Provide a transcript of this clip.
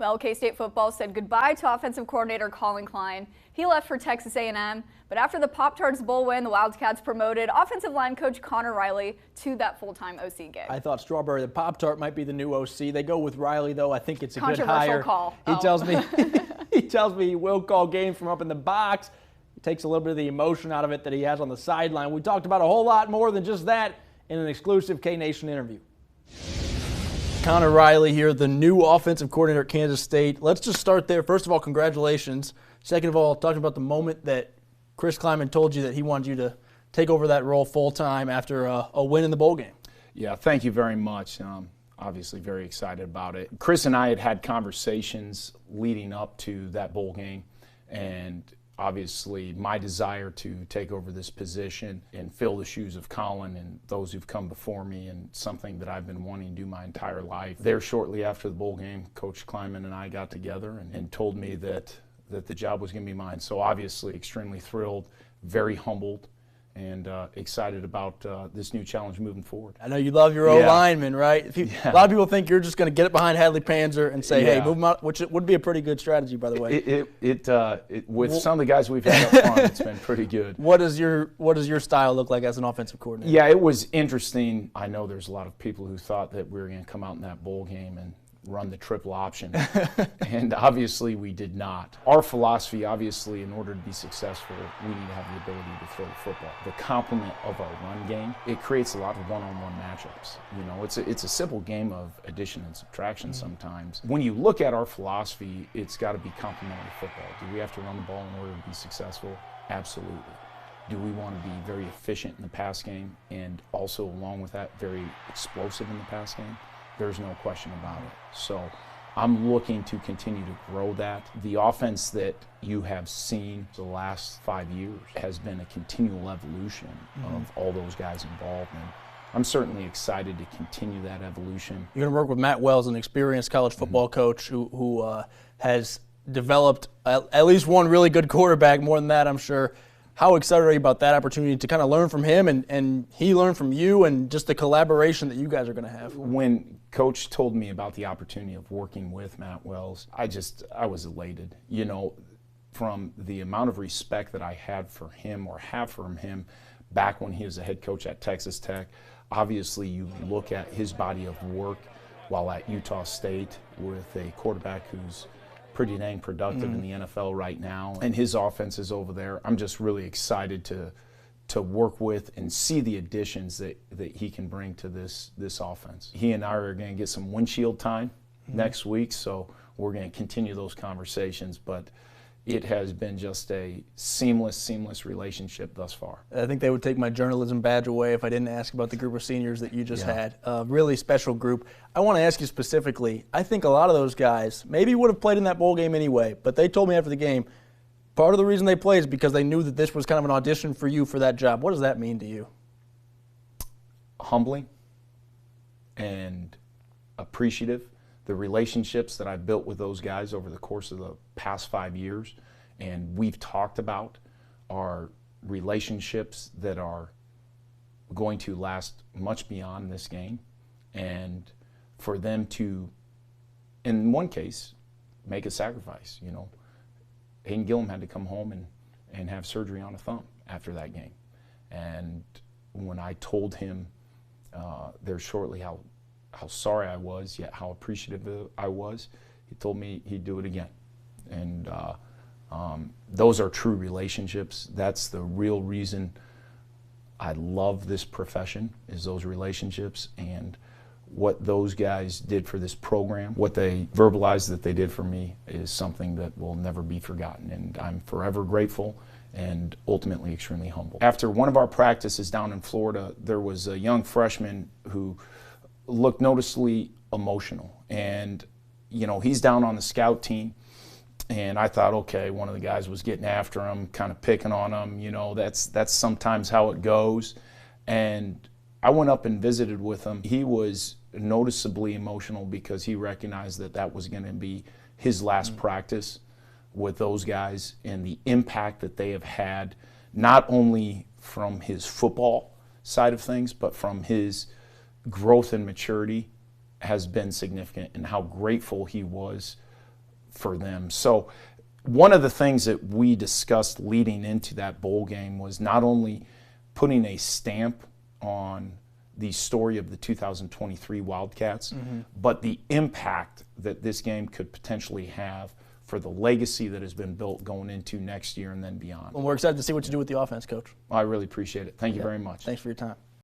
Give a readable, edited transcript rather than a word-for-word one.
Well, K-State football said goodbye to offensive coordinator Colin Klein. He left for Texas A&M, but after the Pop-Tarts Bowl win, the Wildcats promoted offensive line coach Conor Riley to that full-time OC gig. I thought Strawberry the Pop-Tart might be the new OC. They go with Riley, though. I think it's a good Controversial hire. call. He tells me he will call games from up in the box. He takes a little bit of the emotion out of it that he has on the sideline. We talked about a whole lot more than just that in an exclusive K-Nation interview. Conor Riley here, the new offensive coordinator at Kansas State. Let's just start there. First of all, congratulations. Second of all, talking about the moment that Chris Klieman told you that he wanted you to take over that role full-time after a win in the bowl game. Yeah, thank you very much. Obviously very excited about it. Chris and I had conversations leading up to that bowl game, and obviously my desire to take over this position and fill the shoes of Colin and those who've come before me, and something that I've been wanting to do my entire life. There shortly after the bowl game, Coach Klieman and I got together and told me that the job was going to be mine. So obviously extremely thrilled, very humbled, and excited about this new challenge moving forward. I know you love your O-lineman, right? A lot of people think you're just going to get it behind Hadley Panzer and say, hey, move him out, which would be a pretty good strategy, by the way. With some of the guys we've had up front, it's been pretty good. What does your style look like as an offensive coordinator? Yeah, it was interesting. I know there's a lot of people who thought that we were going to come out in that bowl game and run the triple option, and obviously we did not. Our philosophy, obviously, in order to be successful, we need to have the ability to throw the football. The complement of our run game, it creates a lot of one-on-one matchups. You know, it's a simple game of addition and subtraction sometimes. When you look at our philosophy, it's got to be complementary football. Do we have to run the ball in order to be successful? Absolutely. Do we want to be very efficient in the pass game and also, along with that, very explosive in the pass game? There's no question about it. So I'm looking to continue to grow that. The offense that you have seen the last 5 years has been a continual evolution of all those guys involved. And I'm certainly excited to continue that evolution. You're going to work with Matt Wells, an experienced college football coach who has developed at least one really good quarterback, more than that, I'm sure. How excited are you about that opportunity to kind of learn from him and he learn from you, and just the collaboration that you guys are going to have? When Coach told me about the opportunity of working with Matt Wells, I was elated. You know, from the amount of respect that I had for him, or have from him, back when he was a head coach at Texas Tech. Obviously, you look at his body of work while at Utah State with a quarterback who's pretty dang productive in the NFL right now, and his offense is over there. I'm just really excited to work with and see the additions that he can bring to this offense. He and I are going to get some windshield time next week, so we're going to continue those conversations, but it has been just a seamless relationship thus far. I think they would take my journalism badge away if I didn't ask about the group of seniors that you just had. A really special group. I want to ask you specifically, I think a lot of those guys maybe would have played in that bowl game anyway, but they told me after the game, part of the reason they played is because they knew that this was kind of an audition for you for that job. What does that mean to you? Humbling and appreciative. The relationships that I've built with those guys over the course of the past 5 years, and we've talked about, are relationships that are going to last much beyond this game. And for them to, in one case, make a sacrifice. You know, Hayden Gillum had to come home and have surgery on a thumb after that game. And when I told him there shortly how sorry I was, yet how appreciative I was, he told me he'd do it again. And those are true relationships. That's the real reason I love this profession, is those relationships. And what those guys did for this program, what they verbalized that they did for me, is something that will never be forgotten. And I'm forever grateful and ultimately extremely humble. After one of our practices down in Florida, there was a young freshman who looked noticeably emotional, and you know, he's down on the scout team, and I thought, okay, one of the guys was getting after him, kind of picking on him. You know, that's sometimes how it goes. And I went up and visited with him. He was noticeably emotional because he recognized that that was going to be his last practice with those guys, and the impact that they have had, not only from his football side of things, but from his growth and maturity, has been significant, and how grateful he was for them. So one of the things that we discussed leading into that bowl game was not only putting a stamp on the story of the 2023 Wildcats, but the impact that this game could potentially have for the legacy that has been built going into next year and then beyond. Well, we're excited to see what you do with the offense, Coach. I really appreciate it. Thank you very much. Thanks for your time.